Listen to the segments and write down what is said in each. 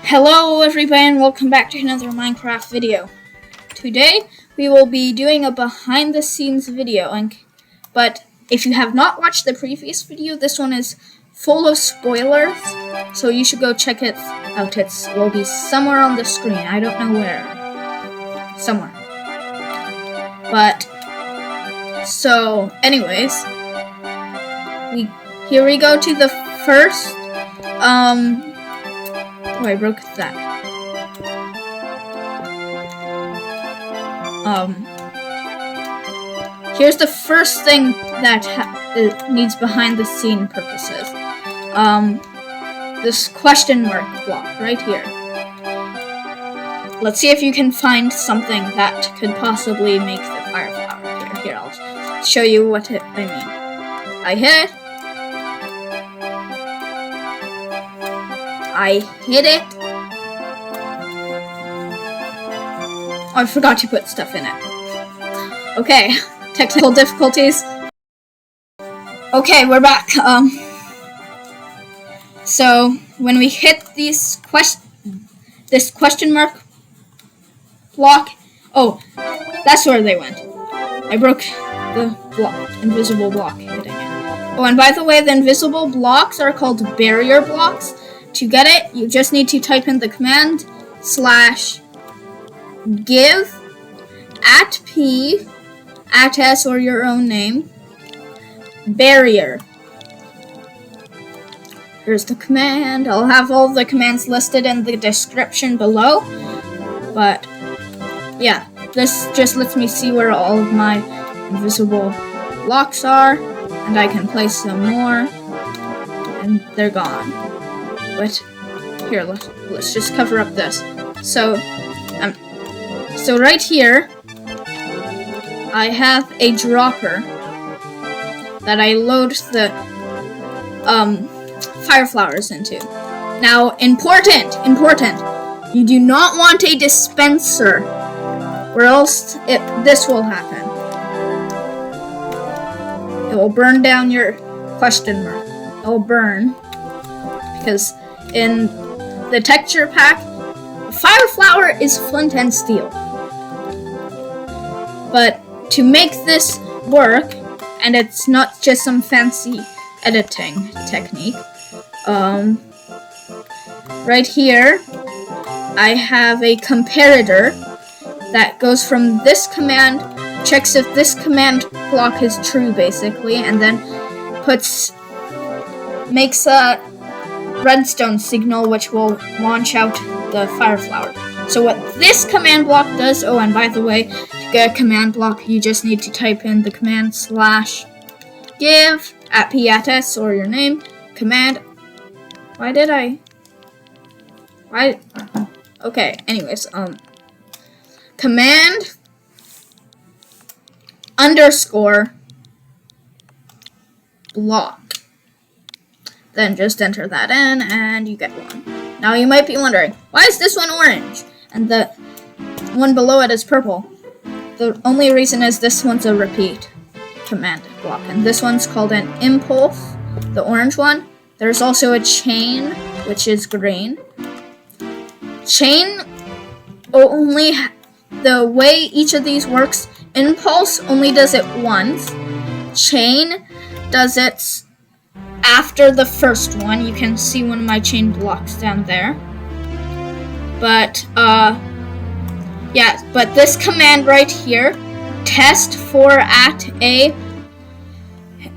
Hello everybody and welcome back to another Minecraft video. Today we will be doing a behind the scenes video, but if you have not watched the previous video, this one is full of spoilers, so you should go check it out. It will be somewhere on the screen. I don't know where. Somewhere. But, so, anyways, here we go to the first, oh, I broke that. Here's the first thing that needs behind the scene purposes. This question mark block right here. Let's see if you can find something that could possibly make the fire flower. Here, I'll show you what I mean. I hit it. Oh, I forgot to put stuff in it. Okay, technical difficulties. Okay, we're back. So when we hit this question mark block, oh, that's where they went. I broke the invisible block hitting it. Oh, and by the way, the invisible blocks are called barrier blocks. To get it, you just need to type in the command /give @p @s or your own name barrier. Here's the command. I'll have all the commands listed in the description below. But yeah, this just lets me see where all of my invisible blocks are, and I can place some more, and they're gone. But here, let's just cover up this. So right here, I have a dropper that I load the fire flowers into. Now, important, you do not want a dispenser, or else this will happen. It will burn down your question mark. It will burn because in the texture pack, fire flower is flint and steel. But to make this work, and it's not just some fancy editing technique, right here, I have a comparator that goes from this command, checks if this command block is true, basically, and then makes a redstone signal which will launch out the fire flower. So what this command block does, oh, and by the way, to get a command block, you just need to type in the command /give @p @s or your name command. Okay, anyways, command _block. Then just enter that in, and you get one. Now you might be wondering, why is this one orange, and the one below it is purple? The only reason is this one's a repeat command block, and this one's called an impulse, the orange one. There's also a chain, which is green. Chain, only the way each of these works, impulse only does it once. Chain does it after the first one. You can see one of my chain blocks down there. But, yeah, but this command right here, testfor @a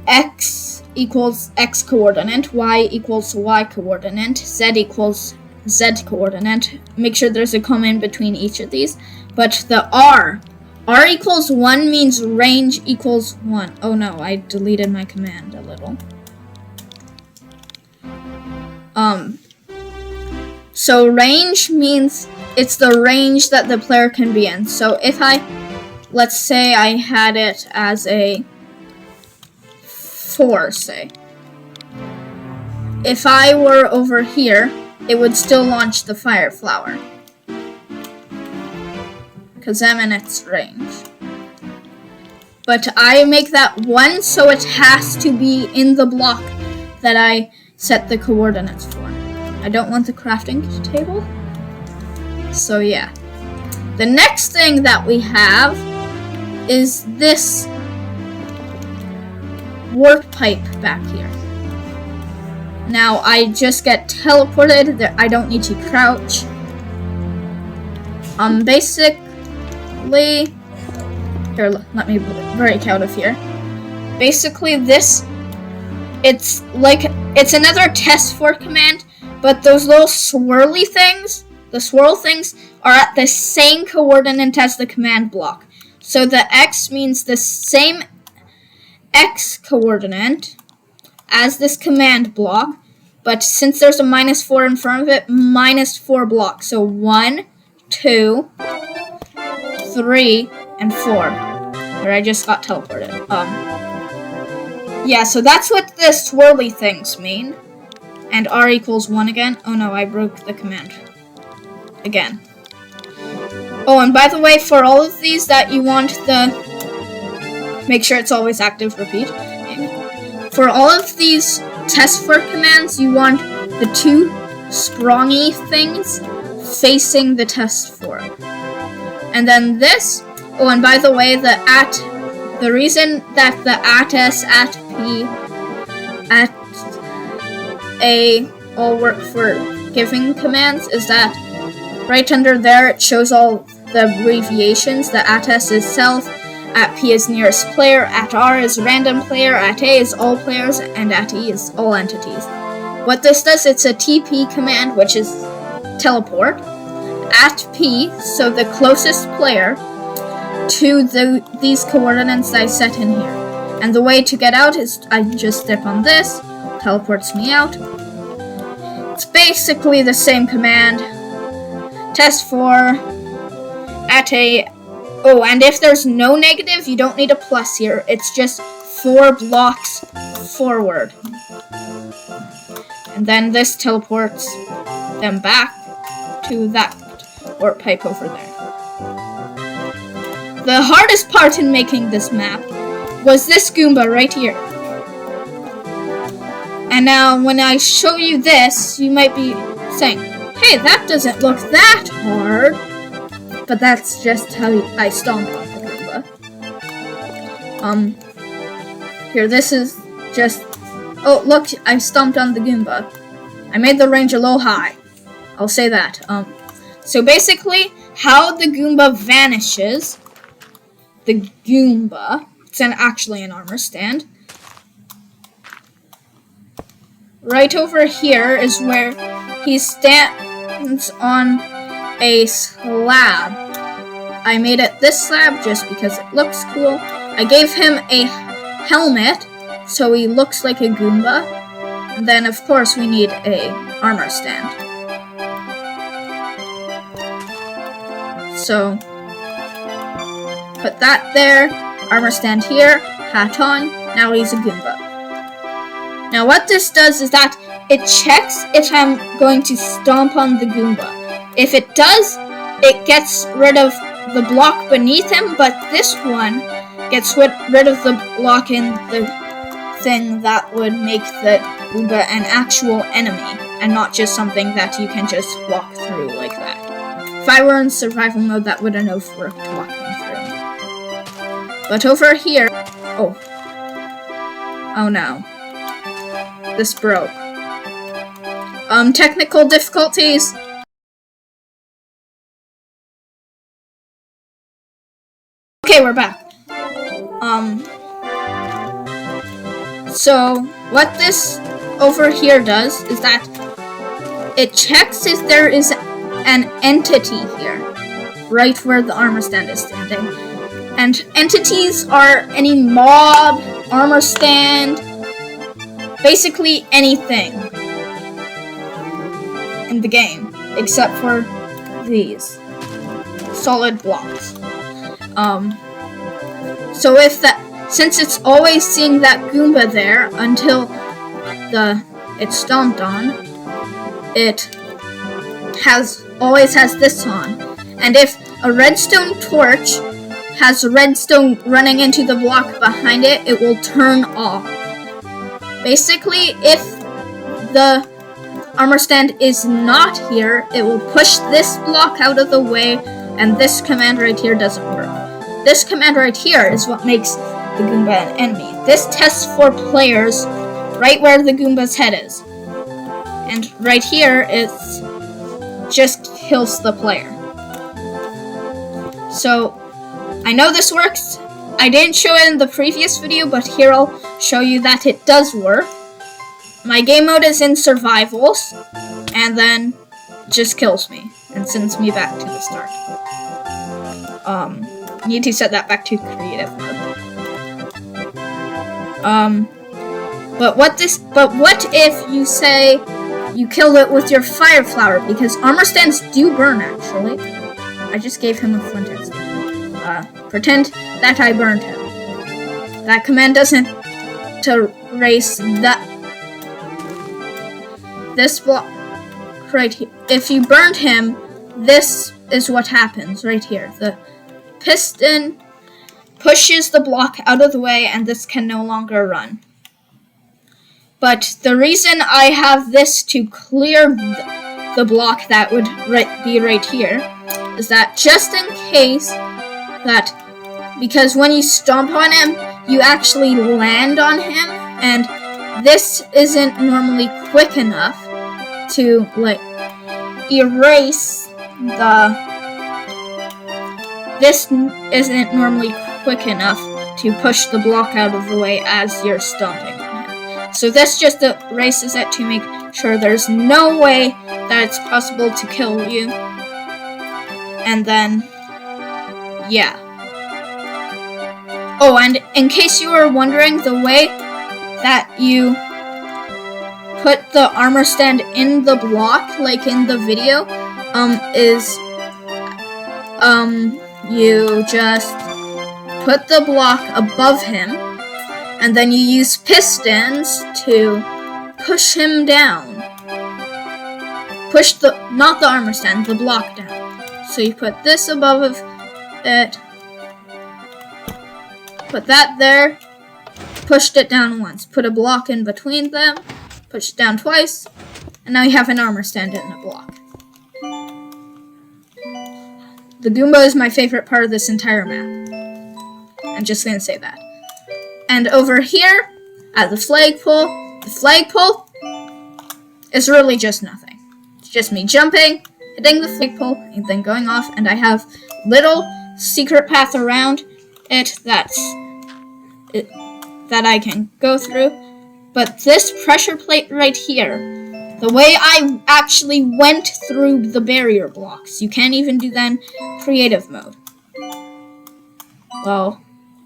x equals x coordinate, y equals y coordinate, z equals z coordinate. Make sure there's a comma in between each of these. But the R equals 1 means range equals 1. Oh no, I deleted my command a little. So range means it's the range that the player can be in. So if let's say I had it as a 4, say. If I were over here, it would still launch the fire flower, because I'm in its range. But I make that 1, so it has to be in the block that I set the coordinates for. I don't want the crafting table. So yeah. The next thing that we have is this warp pipe back here. Now I just get teleported. I don't need to crouch. Basically, here, let me break out of here. Basically, it's another testfor command, but those little swirly things, the swirl things, are at the same coordinate as the command block. So the X means the same X coordinate as this command block, but since there's a -4 in front of it, -4 blocks. So 1, 2, 3, and 4. Where I just got teleported. Yeah, so that's what the swirly things mean. And R equals 1 again. Oh no, I broke the command. Again. Oh, and by the way, for all of these that you want make sure it's always active, repeat. For all of these testfor commands, you want the 2 sprongy things facing the testfor. And then this, oh, and by the way, the reason that the @s, @p, @a all work for giving commands is that right under there it shows all the abbreviations. The @s is self, @p is nearest player, @r is random player, @a is all players, and @e is all entities. What this does, it's a TP command, which is teleport, @p, so the closest player, to these coordinates I set in here. And the way to get out is I just step on this, teleports me out. It's basically the same command. Testfor, @a. Oh, and if there's no negative, you don't need a plus here. It's just 4 blocks forward. And then this teleports them back to that warp pipe over there. The hardest part in making this map was this Goomba right here. And now when I show you this, you might be saying, hey, that doesn't look that hard. But that's just how I stomp on the Goomba. Here, this is just... Oh, look, I stomped on the Goomba. I made the range a little high. I'll say that. So basically, how the Goomba vanishes... The Goomba... It's actually an armor stand. Right over here is where he stands on a slab. I made it this slab just because it looks cool. I gave him a helmet so he looks like a Goomba. And then of course we need a armor stand. So put that there, armor stand here, hat on, now he's a Goomba. Now what this does is that it checks if I'm going to stomp on the Goomba. If it does, it gets rid of the block beneath him, but this one gets rid of the block in the thing that would make the Goomba an actual enemy, and not just something that you can just walk through like that. If I were in survival mode, that wouldn't have worked walking through. But over here... Oh. Oh no. This broke. Technical difficulties. Okay, we're back. So what this over here does is that it checks if there is an entity here, right where the armor stand is standing. And entities are any mob, armor stand, basically anything in the game, except for these solid blocks. So since it's always seeing that Goomba there until it's stomped on, it always has this on. And if a redstone torch has redstone running into the block behind it, it will turn off. Basically, if the armor stand is not here, it will push this block out of the way, and this command right here doesn't work. This command right here is what makes the Goomba an enemy. This tests for players right where the Goomba's head is. And right here, it just kills the player. So, I know this works. I didn't show it in the previous video, but here I'll show you that it does work. My game mode is in survivals, and then just kills me and sends me back to the start. Need to set that back to creative mode. But what if you say you killed it with your fire flower? Because armor stands do burn, actually. I just gave him a flint and steel. Pretend that I burned him. That command doesn't erase this block right here. If you burned him, this is what happens right here. The piston pushes the block out of the way, and this can no longer run. But the reason I have this to clear the block that would be right here is that just in case that, because when you stomp on him, you actually land on him, and this isn't normally quick enough to erase this isn't normally quick enough to push the block out of the way as you're stomping on him. So this just erases it to make sure there's no way that it's possible to kill you. And then, yeah. Oh, and in case you were wondering, the way that you put the armor stand in the block, like in the video, is you just put the block above him, and then you use pistons to push him down. Push not the armor stand, the block down. So you put this above it, put that there, pushed it down once, put a block in between them, push it down twice, and now you have an armor stand in a block. The Goomba is my favorite part of this entire map. I'm just gonna say that. And over here, at the flagpole is really just nothing. It's just me jumping, hitting the flagpole, and then going off, and I have little secret path around it that I can go through. But this pressure plate right here, the way I actually went through the barrier blocks, you can't even do that in creative mode. Well,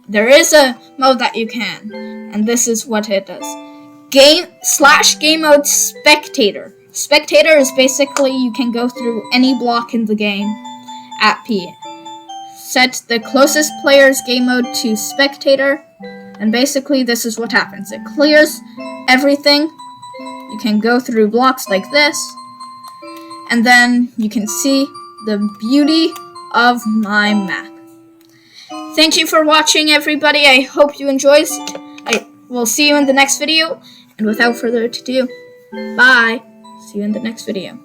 there is a mode that you can, and this is what it does. Game mode spectator. Spectator is basically you can go through any block in the game at P. Set the closest player's game mode to spectator, and basically this is what happens. It clears everything. You can go through blocks like this, and then you can see the beauty of my map. Thank you for watching, everybody. I hope you enjoyed. I will see you in the next video, and without further ado, bye. See you in the next video.